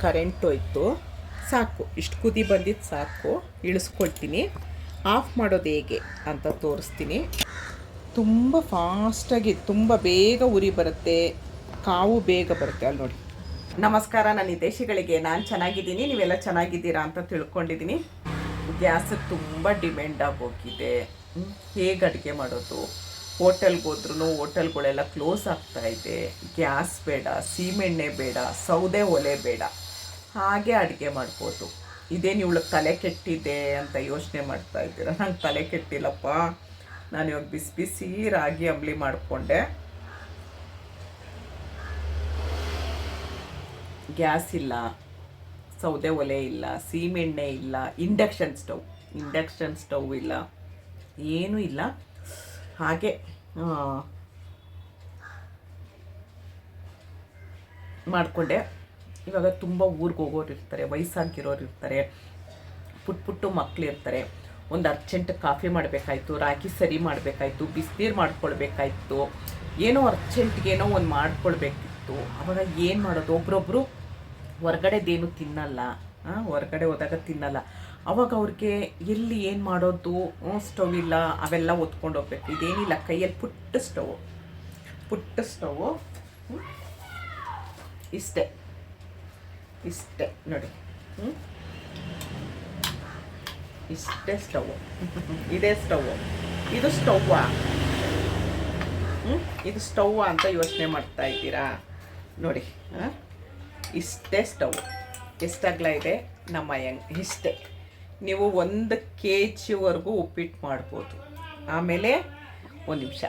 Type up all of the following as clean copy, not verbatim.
Current ಹೋಯ್ತು. ಸಾಕು, ಇಷ್ಟು ಕುದಿ ಬಂದಿದ್ದು ಸಾಕು, ಇಳಿಸ್ಕೊಳ್ತೀನಿ. ಆಫ್ ಮಾಡೋದು ಹೇಗೆ ಅಂತ ತೋರಿಸ್ತೀನಿ. ತುಂಬ ಫಾಸ್ಟಾಗಿ ತುಂಬ ಬೇಗ ಉರಿ ಬರುತ್ತೆ, ಕಾವು ಬೇಗ ಬರುತ್ತೆ. ಅಲ್ಲಿ ನೋಡಿ. ನಮಸ್ಕಾರ ನನ್ನ ಹಿತೈಷಿಗಳಿಗೆ. ನಾನು ಚೆನ್ನಾಗಿದ್ದೀನಿ, ನೀವೆಲ್ಲ ಚೆನ್ನಾಗಿದ್ದೀರಾ ಅಂತ ತಿಳ್ಕೊಂಡಿದ್ದೀನಿ. ಗ್ಯಾಸಿಗೆ ತುಂಬ ಡಿಮ್ಯಾಂಡ್ ಆಗೋಗಿದೆ. ಹೇಗೆ ಅಡುಗೆ ಮಾಡೋದು? ಹೋಟೆಲ್ಗೆ ಹೋದ್ರೂ ಹೋಟೆಲ್ಗಳೆಲ್ಲ ಕ್ಲೋಸ್ ಆಗ್ತಾಯಿದೆ. ಗ್ಯಾಸ್ ಬೇಡ, ಸೀಮೆಣ್ಣೆ ಬೇಡ, ಸೌದೆ ಒಲೆ ಬೇಡ, ಹಾಗೆ ಅಡುಗೆ ಮಾಡ್ಬೋದು. ಇದೇನು ಇವಳಿಗೆ ತಲೆ ಕೆಟ್ಟಿದೆ ಅಂತ ಯೋಚನೆ ಮಾಡ್ತಾ ಇದ್ದೀರಾ? ನಂಗೆ ತಲೆ ಕೆಟ್ಟಿಲ್ಲಪ್ಪ. ನಾನು ಇವಾಗ ಬಿಸಿ ಬಿಸಿ ರಾಗಿ ಅಂಬಲಿ ಮಾಡಿಕೊಂಡೆ. ಗ್ಯಾಸ್ ಇಲ್ಲ, ಸೌದೆ ಒಲೆ ಇಲ್ಲ, ಸೀಮೆಣ್ಣೆ ಇಲ್ಲ, ಇಂಡಕ್ಷನ್ ಸ್ಟವ್ ಇಲ್ಲ, ಏನೂ ಇಲ್ಲ. ಹಾಗೆ ಮಾಡಿಕೊಂಡೆ. ಇವಾಗ ತುಂಬ ಊರಿಗೆ ಹೋಗೋರು ಇರ್ತಾರೆ, ವಯಸ್ಸಾಗಿರೋರು ಇರ್ತಾರೆ, ಪುಟ್ಟು ಮಕ್ಕಳಿರ್ತಾರೆ. ಒಂದು ಅರ್ಜೆಂಟ್ ಕಾಫಿ ಮಾಡಬೇಕಾಯ್ತು, ರಾಗಿ ಸರಿ ಮಾಡಬೇಕಾಯ್ತು, ಬಿಸಿನೀರು ಮಾಡ್ಕೊಳ್ಬೇಕಾಯ್ತು, ಏನೋ ಅರ್ಜೆಂಟ್ಗೇನೋ ಒಂದು ಮಾಡ್ಕೊಳ್ಬೇಕಿತ್ತು. ಅವಾಗ ಏನು ಮಾಡೋದು? ಒಬ್ರೊಬ್ಬರು ಹೊರ್ಗಡೆದೇನು ತಿನ್ನಲ್ಲ, ಹೊರಗಡೆ ಹೋದಾಗ ತಿನ್ನಲ್ಲ. ಅವಾಗ ಅವ್ರಿಗೆ ಎಲ್ಲಿ ಏನು ಮಾಡೋದು? ಸ್ಟವ್ ಇಲ್ಲ, ಅವೆಲ್ಲ ಒತ್ಕೊಂಡು ಹೋಗ್ಬೇಕು. ಇದೇನಿಲ್ಲ, ಕೈಯಲ್ಲಿ ಪುಟ್ಟ ಸ್ಟವ್ ಇಷ್ಟೇ ನೋಡಿ. ಇಷ್ಟೇ ಸ್ಟವ್. ಇದೇ ಸ್ಟವ್. ಇದು ಸ್ಟವ್ವಾ? ಇದು ಸ್ಟವ್ವಾ ಅಂತ ಯೋಚನೆ ಮಾಡ್ತಾ ಇದ್ದೀರಾ? ನೋಡಿ, ಇಷ್ಟೇ ಸ್ಟವ್. ಎಷ್ಟಾಗಲ ಇದೆ ನಮ್ಮ ಇಷ್ಟೇ. ನೀವು 1 kgವರೆಗೂ ಉಪ್ಪಿಟ್ಟು ಮಾಡ್ಬೋದು. ಆಮೇಲೆ ಒಂದು ನಿಮಿಷ,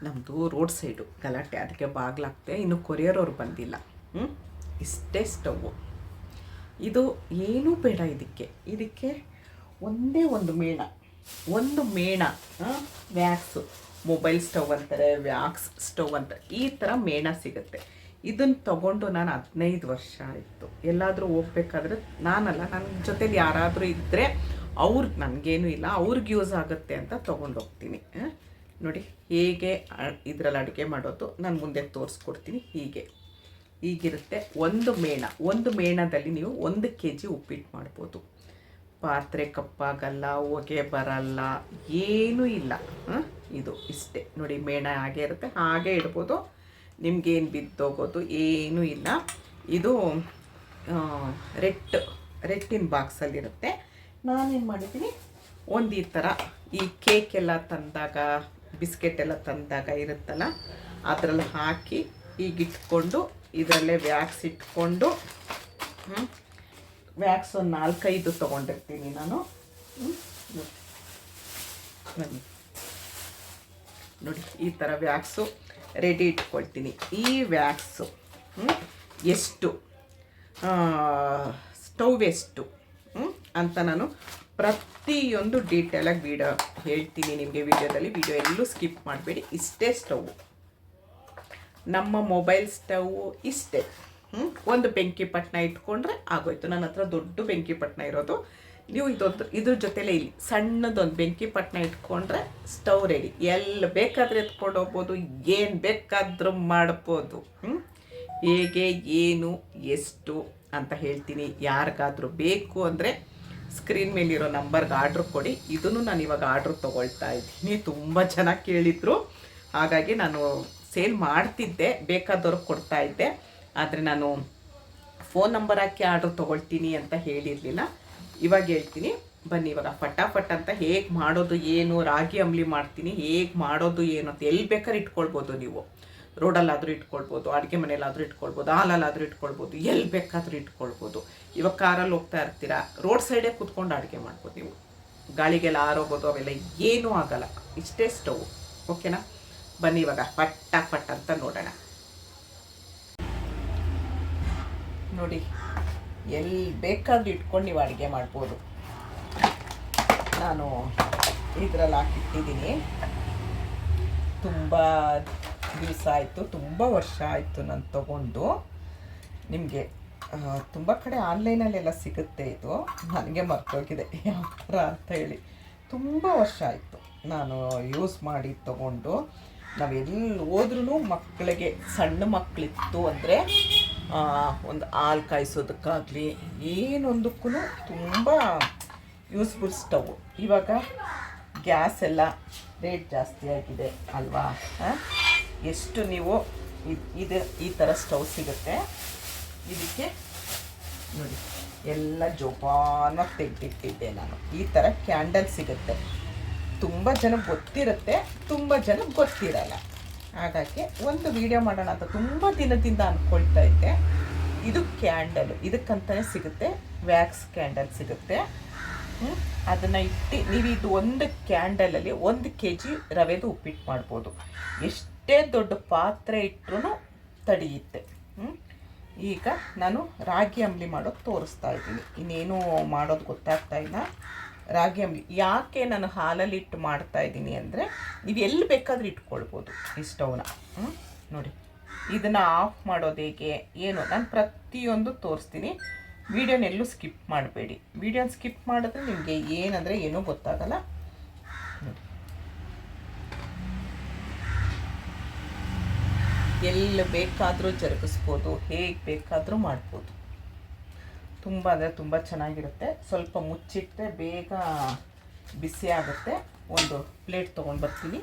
ನಮ್ಮದು ರೋಡ್ ಸೈಡು ಗಲಾಟೆ, ಅದಕ್ಕೆ ಬಾಗ್ಲಾಗ್ತೆ. ಇನ್ನು ಕೊರಿಯರವ್ರು ಬಂದಿಲ್ಲ. ಇಷ್ಟೇ ಸ್ಟವ್ವು. ಇದು ಏನೂ ಬೇಡ ಇದಕ್ಕೆ ಒಂದೇ ಒಂದು ಮೇಣ, ವ್ಯಾಕ್ಸು, ಮೊಬೈಲ್ ಸ್ಟವ್ ಅಂತಾರೆ, ವ್ಯಾಕ್ಸ್ ಸ್ಟವ್ ಅಂತಾರೆ, ಈ ಥರ ಮೇಣ ಸಿಗುತ್ತೆ. ಇದನ್ನು ತೊಗೊಂಡು ನಾನು 15 ವರ್ಷ ಆಯಿತು. ಎಲ್ಲಾದರೂ ಹೋಗ್ಬೇಕಾದ್ರೆ ನಾನಲ್ಲ, ನನ್ನ ಜೊತೇಲಿ ಯಾರಾದರೂ ಇದ್ದರೆ ನನಗೇನು ಇಲ್ಲ, ಅವ್ರಿಗೆ ಯೂಸ್ ಆಗುತ್ತೆ ಅಂತ ತೊಗೊಂಡೋಗ್ತೀನಿ. ನೋಡಿ ಹೇಗೆ ಇದರಲ್ಲಿ ಅಡುಗೆ ಮಾಡೋದು ನಾನು ಮುಂದೆ ತೋರಿಸ್ಕೊಡ್ತೀನಿ. ಹೀಗಿರುತ್ತೆ ಒಂದು ಮೇಣದಲ್ಲಿ ನೀವು 1 kg ಉಪ್ಪಿಟ್ಟು ಮಾಡ್ಬೋದು. ಪಾತ್ರೆ ಕಪ್ಪಾಗಲ್ಲ, ಹೊಗೆ ಬರಲ್ಲ, ಏನೂ ಇಲ್ಲ. ಇದು ಇಷ್ಟೇ ನೋಡಿ. ಮೇಣ ಹಾಗೆ ಇರುತ್ತೆ, ಹಾಗೆ ಇಡ್ಬೋದು. ನಿಮಗೇನು ಬಿದ್ದೋಗೋದು ಏನೂ ಇಲ್ಲ. ಇದು ರೆಟ್ಟಿನ ಬಾಕ್ಸಲ್ಲಿರುತ್ತೆ. ನಾನೇನು ಮಾಡಿದ್ದೀನಿ, ಒಂದು ಈ ಥರ ಈ ಕೇಕ್ ಎಲ್ಲ ತಂದಾಗ, ಬಿಸ್ಕೆಟ್ ಎಲ್ಲ ತಂದಾಗ ಇರುತ್ತಲ್ಲ, ಅದರಲ್ಲಿ ಹಾಕಿ ಈಗಿಟ್ಕೊಂಡು ಇದರಲ್ಲೇ ವ್ಯಾಕ್ಸ್ ಇಟ್ಕೊಂಡು, ವ್ಯಾಕ್ಸ್ ಒಂದು 4-5 ತೊಗೊಂಡಿರ್ತೀನಿ ನಾನು. ನೋಡಿ ಈ ಥರ ವ್ಯಾಕ್ಸು ರೆಡಿ ಇಟ್ಕೊಳ್ತೀನಿ. ಈ ವ್ಯಾಕ್ಸು ಎಷ್ಟು, ಸ್ಟವ್ ಎಷ್ಟು ಅಂತ ನಾನು ಪ್ರತಿಯೊಂದು ಡೀಟೇಲಾಗಿ ವಿಡಿಯೋ ಹೇಳ್ತೀನಿ ನಿಮಗೆ. ವಿಡಿಯೋ ಎಲ್ಲೂ ಸ್ಕಿಪ್ ಮಾಡಬೇಡಿ. ಇಷ್ಟೇ ಸ್ಟವ್, ನಮ್ಮ ಮೊಬೈಲ್ ಸ್ಟವ್ ಇಷ್ಟೇ. ಒಂದು ಬೆಂಕಿ ಪಟ್ಟಣ ಇಟ್ಕೊಂಡ್ರೆ ಆಗೋಯ್ತು. ನನ್ನ ಹತ್ರ ದೊಡ್ಡ ಬೆಂಕಿ ಪಟ್ಟಣ ಇರೋದು. ನೀವು ಇದ್ರ ಜೊತೆಲೇ ಇಲ್ಲಿ ಸಣ್ಣದೊಂದು ಬೆಂಕಿ ಪಟ್ಟಣ ಇಟ್ಕೊಂಡ್ರೆ ಸ್ಟವ್ ರೆಡಿ. ಎಲ್ಲಿ ಬೇಕಾದರೆ ಎತ್ಕೊಂಡು ಹೋಗ್ಬೋದು, ಏನು ಬೇಕಾದರೂ ಮಾಡ್ಬೋದು. ಹೇಗೆ, ಏನು, ಎಷ್ಟು ಅಂತ ಹೇಳ್ತೀನಿ. ಯಾರಿಗಾದರೂ ಬೇಕು ಅಂದರೆ ಸ್ಕ್ರೀನ್ ಮೇಲಿರೋ ನಂಬರ್ಗೆ ಆರ್ಡ್ರ್ ಕೊಡಿ. ಇದನ್ನು ನಾನು ಇವಾಗ ಆರ್ಡ್ರ್ ತೊಗೊಳ್ತಾ ಇದ್ದೀನಿ. ತುಂಬ ಜನ ಕೇಳಿದರು, ಹಾಗಾಗಿ ನಾನು ಸೇಲ್ ಮಾಡ್ತಿದ್ದೆ, ಬೇಕಾದವ್ರಿಗೆ ಕೊಡ್ತಾಯಿದ್ದೆ. ಆದರೆ ನಾನು ಫೋನ್ ನಂಬರ್ ಹಾಕಿ ಆರ್ಡ್ರ್ ತೊಗೊಳ್ತೀನಿ ಅಂತ ಹೇಳಿರಲಿಲ್ಲ. ಇವಾಗ ಹೇಳ್ತೀನಿ ಬನ್ನಿ. ಇವಾಗ ಫಟಾಫಟ್ ಅಂತ ಹೇಗೆ ಮಾಡೋದು ಏನು, ರಾಗಿ ಅಂಬಲಿ ಮಾಡ್ತೀನಿ, ಹೇಗೆ ಮಾಡೋದು ಏನು ಅಂತ. ಎಲ್ಲಿ ಬೇಕಾದ್ರೆ ಇಟ್ಕೊಳ್ಬೋದು ನೀವು. ರೋಡಲ್ಲಾದರೂ ಇಟ್ಕೊಳ್ಬೋದು, ಅಡುಗೆ ಮನೆಯಲ್ಲಾದರೂ ಇಟ್ಕೊಳ್ಬೋದು, ಹಾಲಲ್ಲಾದರೂ ಇಟ್ಕೊಳ್ಬೋದು, ಎಲ್ಲಿ ಬೇಕಾದರೂ ಇಟ್ಕೊಳ್ಬೋದು. ಇವಾಗ ಕಾರಲ್ಲಿ ಹೋಗ್ತಾ ಇರ್ತೀರಾ, ರೋಡ್ ಸೈಡೇ ಕೂತ್ಕೊಂಡು ಅಡುಗೆ ಮಾಡ್ಬೋದು ನೀವು. ಗಾಳಿಗೆಲ್ಲ ಆರೋಗೋದು ಅವೆಲ್ಲ ಏನೂ ಆಗಲ್ಲ. ಇಷ್ಟೇ ಸ್ಟವ್. ಓಕೆನಾ? ಬನ್ನಿ ಇವಾಗ ಫಟಾಫಟ್ ಅಂತ ನೋಡೋಣ. ನೋಡಿ, ಎಲ್ಲಿ ಬೇಕಾದರೂ ಇಟ್ಕೊಂಡು ನೀವು ಅಡುಗೆ ಮಾಡ್ಬೋದು. ನಾನು ಇದರಲ್ಲಿ ಹಾಕಿಟ್ಟಿದ್ದೀನಿ. ತುಂಬ ದಿವಸ ಆಯಿತು, ತುಂಬ ವರ್ಷ ಆಯಿತು ನಾನು ತೊಗೊಂಡು. ನಿಮಗೆ ತುಂಬ ಕಡೆ ಆನ್ಲೈನಲ್ಲೆಲ್ಲ ಸಿಗುತ್ತೆ. ಇದು ನನಗೆ ಮರ್ತೋಗಿದೆ ಯಾವ ಥರ ಅಂತ ಹೇಳಿ. ತುಂಬ ವರ್ಷ ಆಯಿತು ನಾನು ಯೂಸ್ ಮಾಡಿ ತೊಗೊಂಡು. ನಾವೆಲ್ಲಿ ಹೋದ್ರೂ ಮಕ್ಕಳಿಗೆ, ಸಣ್ಣ ಮಕ್ಕಳಿತ್ತು ಅಂದರೆ ಒಂದು ಹಾಲು ಕಾಯಿಸೋದಕ್ಕಾಗಲಿ ಏನೊಂದಕ್ಕೂ ತುಂಬ ಯೂಸ್ಫುಲ್ ಸ್ಟವ್. ಇವಾಗ ಗ್ಯಾಸ್ ಎಲ್ಲ ರೇಟ್ ಜಾಸ್ತಿ ಆಗಿದೆ ಅಲ್ವಾ? ಎಷ್ಟು ನೀವು ಇದು ಈ ಥರ ಸ್ಟವ್ ಸಿಗುತ್ತೆ. ಇದಕ್ಕೆ ನೋಡಿ ಎಲ್ಲ ಜೋಪಾನಾಗಿ ತೆಗೆದಿಟ್ಟಿದ್ದೆ ನಾನು. ಈ ಥರ ಕ್ಯಾಂಡಲ್ ಸಿಗುತ್ತೆ. ತುಂಬ ಜನ ಗೊತ್ತಿರುತ್ತೆ, ತುಂಬ ಜನ ಗೊತ್ತಿರಲ್ಲ. ಹಾಗಾಗಿ ಒಂದು ವಿಡಿಯೋ ಮಾಡೋಣ ಅಂತ ತುಂಬ ದಿನದಿಂದ ಅಂದ್ಕೊಳ್ತಾ ಇದ್ದೆ. ಇದು ಕ್ಯಾಂಡಲ್, ಇದಕ್ಕಂತಲೇ ಸಿಗುತ್ತೆ, ವ್ಯಾಕ್ಸ್ ಕ್ಯಾಂಡಲ್ ಸಿಗುತ್ತೆ. ಅದನ್ನು ಇಟ್ಟು ನೀವು ಇದು ಒಂದು ಕ್ಯಾಂಡಲಲ್ಲಿ 1 kg ರವೆದು ಉಪ್ಪಿಟ್ಟು ಮಾಡ್ಬೋದು. ಎಷ್ಟೇ ದೊಡ್ಡ ಪಾತ್ರೆ ಇಟ್ಟರೂ ತಡೆಯುತ್ತೆ. ಈಗ ನಾನು ರಾಗಿ ಅಂಬಲಿ ಮಾಡೋದು ತೋರಿಸ್ತಾ ಇದ್ದೀನಿ. ಇನ್ನೇನು ಮಾಡೋದು ಗೊತ್ತಾಗ್ತಾ ಇಲ್ಲ. ರಾಗಿ ಅಂಬಲಿ ಯಾಕೆ ನಾನು ಹಾಲಲ್ಲಿ ಇಟ್ಟು ಮಾಡ್ತಾ ಇದ್ದೀನಿ ಅಂದರೆ, ನೀವು ಎಲ್ಲಿ ಬೇಕಾದರೂ ಇಟ್ಕೊಳ್ಬೋದು ಈ ಸ್ಟವ್ನ. ನೋಡಿ ಇದನ್ನು ಆಫ್ ಮಾಡೋದು ಹೇಗೆ ಏನು ನಾನು ಪ್ರತಿಯೊಂದು ತೋರಿಸ್ತೀನಿ. ವೀಡಿಯೋನೆಲ್ಲೂ ಸ್ಕಿಪ್ ಮಾಡಬೇಡಿ. ವೀಡಿಯೋನ ಸ್ಕಿಪ್ ಮಾಡಿದ್ರೆ ನಿಮಗೆ ಏನಂದರೆ ಏನೂ ಗೊತ್ತಾಗಲ್ಲ. ನೋಡಿ ಎಲ್ಲಿ ಬೇಕಾದರೂ ಜರುಗಿಸ್ಬೋದು, ಹೇಗೆ ಬೇಕಾದರೂ ಮಾಡ್ಬೋದು. ತುಂಬ ಅಂದರೆ ತುಂಬ ಚೆನ್ನಾಗಿರುತ್ತೆ. ಸ್ವಲ್ಪ ಮುಚ್ಚಿಟ್ಟರೆ ಬೇಗ ಬಿಸಿ ಆಗುತ್ತೆ. ಒಂದು ಪ್ಲೇಟ್ ತೊಗೊಂಡು ಬರ್ತೀನಿ.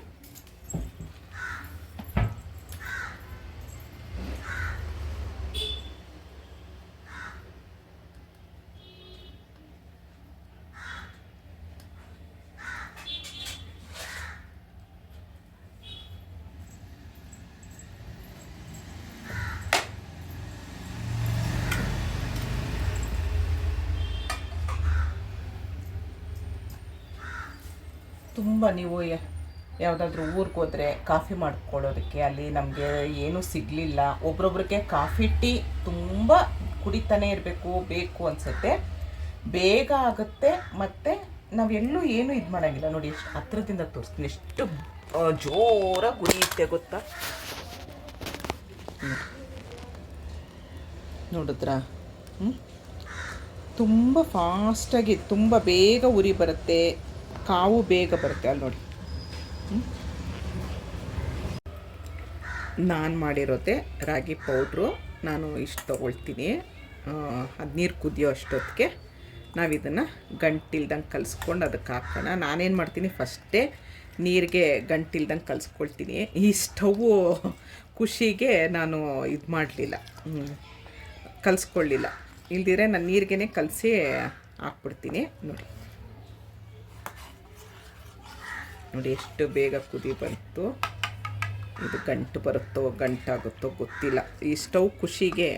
ತುಂಬ ನೀವು ಯಾವುದಾದ್ರೂ ಊರಿಗೆ ಹೋದರೆ ಕಾಫಿ ಮಾಡ್ಕೊಳ್ಳೋದಕ್ಕೆ ಅಲ್ಲಿ ನಮಗೆ ಏನೂ ಸಿಗಲಿಲ್ಲ. ಒಬ್ರೊಬ್ರಿಗೆ ಕಾಫಿ ಟೀ ತುಂಬ ಕುಡಿತಾನೆ ಇರಬೇಕು ಬೇಕು ಅನಿಸುತ್ತೆ. ಬೇಗ ಆಗುತ್ತೆ ಮತ್ತು ನಾವೆಲ್ಲೂ ಏನೂ ಇದು ಮಾಡೋಂಗಿಲ್ಲ. ನೋಡಿ ಎಷ್ಟು ಹತ್ರದಿಂದ ತೋರಿಸ್ತೀನಿ, ಎಷ್ಟು ಜೋರಾಗಿ ಉರಿಯುತ್ತೆ ಗೊತ್ತಾ? ನೋಡಿದ್ರಾ? ತುಂಬ ಫಾಸ್ಟಾಗಿ ತುಂಬ ಬೇಗ ಉರಿ ಬರುತ್ತೆ, ಕಾವು ಬೇಗ ಬರುತ್ತೆ. ಅಲ್ಲಿ ನೋಡಿ ನಾನು ಮಾಡಿರೋದೆ ರಾಗಿ ಪೌಡ್ರು. ನಾನು ಇಷ್ಟು ತೊಗೊಳ್ತೀನಿ. ಅದು ನೀರು ಕುದಿಯೋ ಅಷ್ಟೊತ್ತಿಗೆ ನಾವು ಇದನ್ನು ಗಂಟಿಲ್ದಂಗೆ ಕಲಿಸ್ಕೊಂಡು ಅದಕ್ಕೆ ಹಾಕೋಣ. ನಾನೇನು ಮಾಡ್ತೀನಿ, ಫಸ್ಟೇ ನೀರಿಗೆ ಗಂಟಿಲ್ದಂಗೆ ಕಲಿಸ್ಕೊಳ್ತೀನಿ. ಈ ಸ್ಟವ್ವು ಖುಷಿಗೆ ನಾನು ಇದು ಮಾಡಲಿಲ್ಲ, ಕಲಿಸ್ಕೊಳ್ಳಿಲ್ಲ. ಇಲ್ದಿರೆ ನಾನು ನೀರಿಗೇ ಕಲಸಿ ಹಾಕ್ಬಿಡ್ತೀನಿ. ನೋಡಿ ಎಷ್ಟು ಬೇಗ ಕುದಿ ಬಂತು. ಇದು ಗಂಟು ಬರುತ್ತೋ ಗಂಟಾಗುತ್ತೋ ಗೊತ್ತಿಲ್ಲ. ಈ ಸ್ಟವ್ ಖುಷಿಗೆ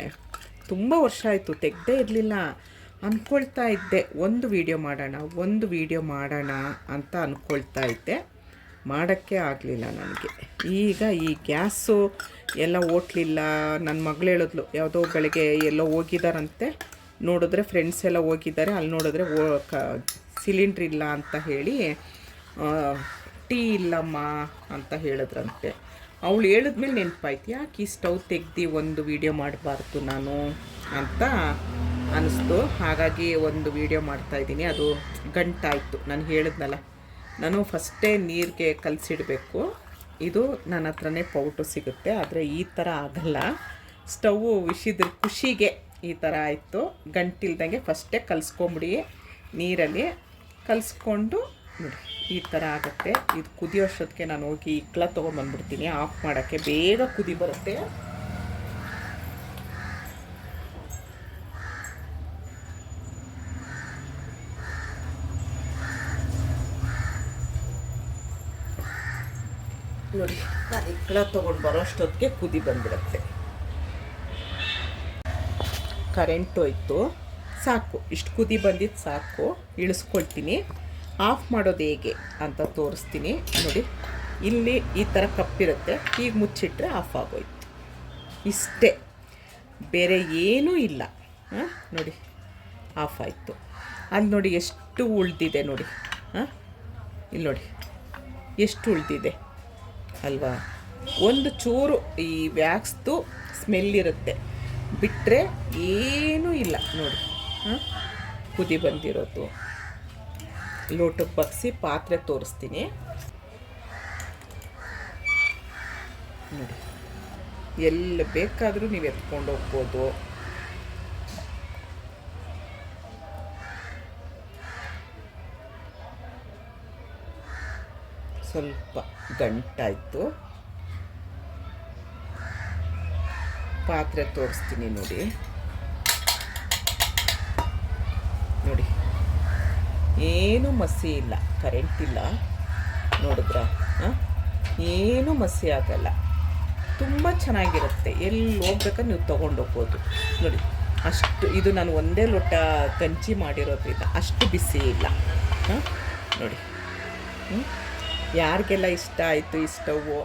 ತುಂಬ ವರ್ಷ ಆಯಿತು, ತೆಗ್ದೇ ಇರಲಿಲ್ಲ. ಅಂದ್ಕೊಳ್ತಾ ಇದ್ದೆ ಒಂದು ವಿಡಿಯೋ ಮಾಡೋಣ ಅಂತ ಅಂದ್ಕೊಳ್ತಾ ಇದ್ದೆ. ಮಾಡೋಕ್ಕೆ ಆಗಲಿಲ್ಲ ನನಗೆ. ಈಗ ಈ ಗ್ಯಾಸು ಎಲ್ಲ ಓಟ್ಲಿಲ್ಲ. ನನ್ನ ಮಗಳು ಹೇಳಿದ್ಲು, ಯಾವುದೋ ಬೆಳಗ್ಗೆ ಎಲ್ಲೋ ಹೋಗಿದ್ದಾರಂತೆ, ನೋಡಿದ್ರೆ ಫ್ರೆಂಡ್ಸ್ ಎಲ್ಲ ಹೋಗಿದ್ದಾರೆ, ಅಲ್ಲಿ ನೋಡಿದ್ರೆ ಸಿಲಿಂಡ್ರ್ ಇಲ್ಲ ಅಂತ ಹೇಳಿ ಟೀ ಇಲ್ಲಮ್ಮ ಅಂತ ಹೇಳಿದ್ರಂತೆ. ಅವಳು ಹೇಳಿದ್ಮೇಲೆ ನೆನಪಾಯ್ತು, ಯಾಕೆ ಈ ಸ್ಟವ್ ತೆಗ್ದು ಒಂದು ವಿಡಿಯೋ ಮಾಡಬಾರ್ದು ನಾನು ಅಂತ ಅನ್ನಿಸ್ತು. ಹಾಗಾಗಿ ಒಂದು ವಿಡಿಯೋ ಮಾಡ್ತಾಯಿದ್ದೀನಿ. ಅದು ಗಂಟಾಯಿತು. ನಾನು ಹೇಳಿದ್ನಲ್ಲ, ನಾನು ಫಸ್ಟೇ ನೀರಿಗೆ ಕಲಸಿಡಬೇಕು. ಇದು ನನ್ನ ಹತ್ರನೇ ಪೌಡ್ರು ಸಿಗುತ್ತೆ, ಆದರೆ ಈ ಥರ ಆಗಲ್ಲ. ಸ್ಟವ್ವು ವಿಷಿದ್ರ ಖುಷಿಗೆ ಈ ಥರ ಆಯಿತು. ಗಂಟಿಲ್ದಂಗೆ ಫಸ್ಟೇ ಕಲಿಸ್ಕೊಂಬಿಡಿ, ನೀರಲ್ಲಿ ಕಲಿಸ್ಕೊಂಡು ನೋಡಿ ಈ ಥರ ಆಗುತ್ತೆ. ಇದು ಕುದಿಯೋ ಅಷ್ಟೊತ್ತಿಗೆ ನಾನು ಹೋಗಿ ಇಕ್ಳ ತೊಗೊಂಬಂದ್ಬಿಡ್ತೀನಿ ಆಫ್ ಮಾಡೋಕ್ಕೆ. ಬೇಗ ಕುದಿ ಬರುತ್ತೆ. ನೋಡಿ ನಾನು ಇಕ್ಳ ತೊಗೊಂಡು ಬರೋ ಅಷ್ಟೊತ್ತಿಗೆ ಕುದಿ ಬಂದ್ಬಿಡುತ್ತೆ. ಕರೆಂಟ್ ಹೋಯ್ತು, ಸಾಕು, ಇಷ್ಟು ಕುದಿ ಬಂದಿದ್ದು ಸಾಕು. ಇಳಿಸ್ಕೊಳ್ತೀನಿ. ಆಫ್ ಮಾಡೋದು ಹೇಗೆ ಅಂತ ತೋರಿಸ್ತೀನಿ. ನೋಡಿ ಇಲ್ಲಿ ಈ ಥರ ಕಪ್ಪಿರುತ್ತೆ, ಈಗ ಮುಚ್ಚಿಟ್ರೆ ಆಫ್ ಆಗೋಯ್ತು. ಇಷ್ಟೇ, ಬೇರೆ ಏನೂ ಇಲ್ಲ. ನೋಡಿ ಆಫ್ ಆಯಿತು. ಅಲ್ಲಿ ನೋಡಿ ಎಷ್ಟು ಉಳಿದಿದೆ ನೋಡಿ. ಇಲ್ಲಿ ನೋಡಿ ಎಷ್ಟು ಉಳಿದಿದೆ ಅಲ್ವಾ? ಒಂದು ಚೂರು ಈ ವ್ಯಾಕ್ಸ್ದು ಸ್ಮೆಲ್ ಇರುತ್ತೆ, ಬಿಟ್ಟರೆ ಏನೂ ಇಲ್ಲ. ನೋಡಿ ಕುದಿ ಬಂದಿರೋದು. ಲೋಟಕ್ಕೆ ಬಗ್ಸಿ ಪಾತ್ರೆ ತೋರಿಸ್ತೀನಿ ನೋಡಿ. ಎಲ್ಲಿ ಬೇಕಾದರೂ ನೀವು ಎತ್ಕೊಂಡು ಹೋಗ್ಬೋದು. ಸ್ವಲ್ಪ ಗಂಟಾಯಿತು. ಪಾತ್ರೆ ತೋರಿಸ್ತೀನಿ ನೋಡಿ. ನೋಡಿ, ಏನೂ ಮಸಿ ಇಲ್ಲ, ಕರೆಂಟ್ ಇಲ್ಲ, ನೋಡಿದ್ರಾ? ಏನೂ ಮಸಿ ಆಗಲ್ಲ, ತುಂಬ ಚೆನ್ನಾಗಿರುತ್ತೆ. ಎಲ್ಲಿ ಹೋಗ್ಬೇಕಾದ್ರೆ ನೀವು ತೊಗೊಂಡೋಗ್ಬೋದು. ನೋಡಿ, ಅಷ್ಟು ಇದು ನಾನು ಒಂದೇ ಲೋಟ ಗಂಜಿ ಮಾಡಿರೋದ್ರಿಂದ ಅಷ್ಟು ಬಿಸಿ ಇಲ್ಲ. ನೋಡಿ, ಯಾರಿಗೆಲ್ಲ ಇಷ್ಟ ಆಯಿತು ಈ ಸ್ಟವ್ವು,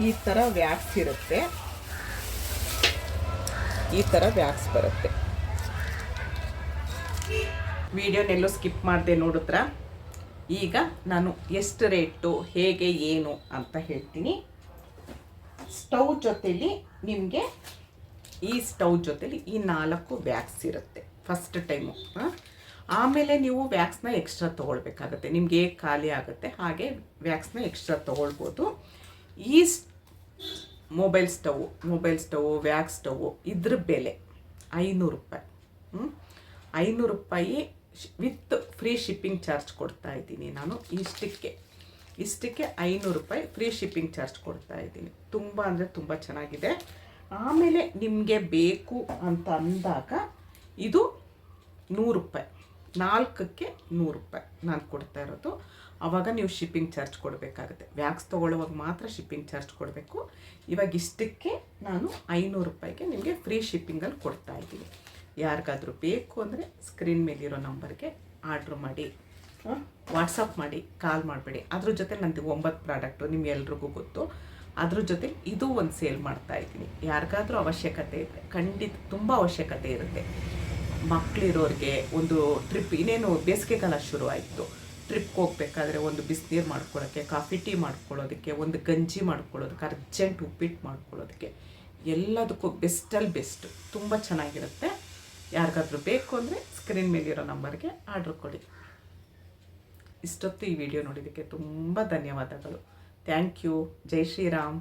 ಈ ಥರ ವ್ಯಾಕ್ಸ್ ಇರುತ್ತೆ, ಈ ಥರ ವ್ಯಾಕ್ಸ್ ಬರುತ್ತೆ. ವಿಡಿಯೋನೆಲ್ಲೋ ಸ್ಕಿಪ್ ಮಾಡಿದೆ ನೋಡಿದ್ರ. ಈಗ ನಾನು ಎಷ್ಟು ರೇಟು, ಹೇಗೆ, ಏನು ಅಂತ ಹೇಳ್ತೀನಿ. ಸ್ಟವ್ ಜೊತೆಲಿ ನಿಮಗೆ ಈ ಸ್ಟವ್ ಜೊತೆಲಿ ಈ 4 ವ್ಯಾಕ್ಸ್ ಇರುತ್ತೆ ಫಸ್ಟ್ ಟೈಮು. ಆಮೇಲೆ ನೀವು ವ್ಯಾಕ್ಸ್ನ ಎಕ್ಸ್ಟ್ರಾ ತೊಗೊಳ್ಬೇಕಾಗತ್ತೆ. ನಿಮಗೆ ಹೇಗೆ ಖಾಲಿ ಆಗುತ್ತೆ ಹಾಗೆ ವ್ಯಾಕ್ಸ್ನ ಎಕ್ಸ್ಟ್ರಾ ತೊಗೊಳ್ಬೋದು. ಈ ಮೊಬೈಲ್ ಸ್ಟವ್ ವ್ಯಾಕ್ಸ್ ಸ್ಟವ್ ಇದ್ರ ಬೆಲೆ 500 ರೂಪಾಯಿ. 500 ರೂಪಾಯಿ ವಿತ್ ಫ್ರೀ ಶಿಪ್ಪಿಂಗ್ ಚಾರ್ಜ್ ಕೊಡ್ತಾ ಇದ್ದೀನಿ ನಾನು. ಇಷ್ಟಕ್ಕೆ 500 ರೂಪಾಯಿ ಫ್ರೀ ಶಿಪ್ಪಿಂಗ್ ಚಾರ್ಜ್ ಕೊಡ್ತಾ ಇದ್ದೀನಿ. ತುಂಬ ಅಂದರೆ ತುಂಬ ಚೆನ್ನಾಗಿದೆ. ಆಮೇಲೆ ನಿಮಗೆ ಬೇಕು ಅಂತ ಅಂದಾಗ ಇದು 100 ರೂಪಾಯಿ, 4ಕ್ಕೆ 100 ರೂಪಾಯಿ ನಾನು ಕೊಡ್ತಾ ಇರೋದು. ಆವಾಗ ನೀವು ಶಿಪ್ಪಿಂಗ್ ಚಾರ್ಜ್ ಕೊಡಬೇಕಾಗುತ್ತೆ. ವ್ಯಾಕ್ಸ್ ತೊಗೊಳ್ಳುವಾಗ ಮಾತ್ರ ಶಿಪ್ಪಿಂಗ್ ಚಾರ್ಜ್ ಕೊಡಬೇಕು. ಇವಾಗ ಇಷ್ಟಕ್ಕೆ ನಾನು 500 ರೂಪಾಯಿಗೆ ನಿಮಗೆ ಫ್ರೀ ಶಿಪ್ಪಿಂಗಲ್ಲಿ ಕೊಡ್ತಾ ಇದ್ದೀನಿ. ಯಾರಿಗಾದರೂ ಬೇಕು ಅಂದರೆ ಸ್ಕ್ರೀನ್ ಮೇಲಿರೋ ನಂಬರ್ಗೆ ಆರ್ಡ್ರ್ ಮಾಡಿ, ವಾಟ್ಸಪ್ ಮಾಡಿ, ಕಾಲ್ ಮಾಡಬೇಡಿ. ಅದ್ರ ಜೊತೆ ನಂದು 9 ಪ್ರಾಡಕ್ಟು ನಿಮ್ಗೆಲ್ರಿಗೂ ಗೊತ್ತು. ಅದ್ರ ಜೊತೆ ಇದು ಒಂದು ಸೇಲ್ ಮಾಡ್ತಾ ಇದ್ದೀನಿ. ಯಾರಿಗಾದ್ರೂ ಅವಶ್ಯಕತೆ ಇದ್ದರೆ, ಖಂಡಿತ ತುಂಬ ಅವಶ್ಯಕತೆ ಇರುತ್ತೆ. ಮಕ್ಕಳಿರೋರಿಗೆ ಒಂದು ಟ್ರಿಪ್, ಇನ್ನೇನು ಬೇಸಿಗೆಗಾಲ ಶುರು ಆಯಿತು, ಟ್ರಿಪ್ಗೆ ಹೋಗ್ಬೇಕಾದ್ರೆ ಒಂದು ಬಿಸಿನೀರು ಮಾಡ್ಕೊಳ್ಳೋಕ್ಕೆ, ಕಾಫಿ ಟೀ ಮಾಡ್ಕೊಳ್ಳೋದಕ್ಕೆ, ಒಂದು ಗಂಜಿ ಮಾಡ್ಕೊಳ್ಳೋದಕ್ಕೆ, ಅರ್ಜೆಂಟ್ ಉಪ್ಪಿಟ್ಟು ಮಾಡ್ಕೊಳ್ಳೋದಕ್ಕೆ, ಎಲ್ಲದಕ್ಕೂ ಬೆಸ್ಟಲ್ಲಿ ಬೆಸ್ಟ್. ತುಂಬ ಚೆನ್ನಾಗಿರುತ್ತೆ. ಯಾರಿಗಾದ್ರೂ ಬೇಕು ಅಂದರೆ ಸ್ಕ್ರೀನ್ ಮೇಲಿರೋ ನಂಬರ್ಗೆ ಆರ್ಡ್ರ್ ಕೊಡಿ. ಇಷ್ಟೊತ್ತು ಈ ವಿಡಿಯೋ ನೋಡಿದ್ದಕ್ಕೆ ತುಂಬ ಧನ್ಯವಾದಗಳು. Thank you. ಜೈ ಶ್ರೀರಾಮ್.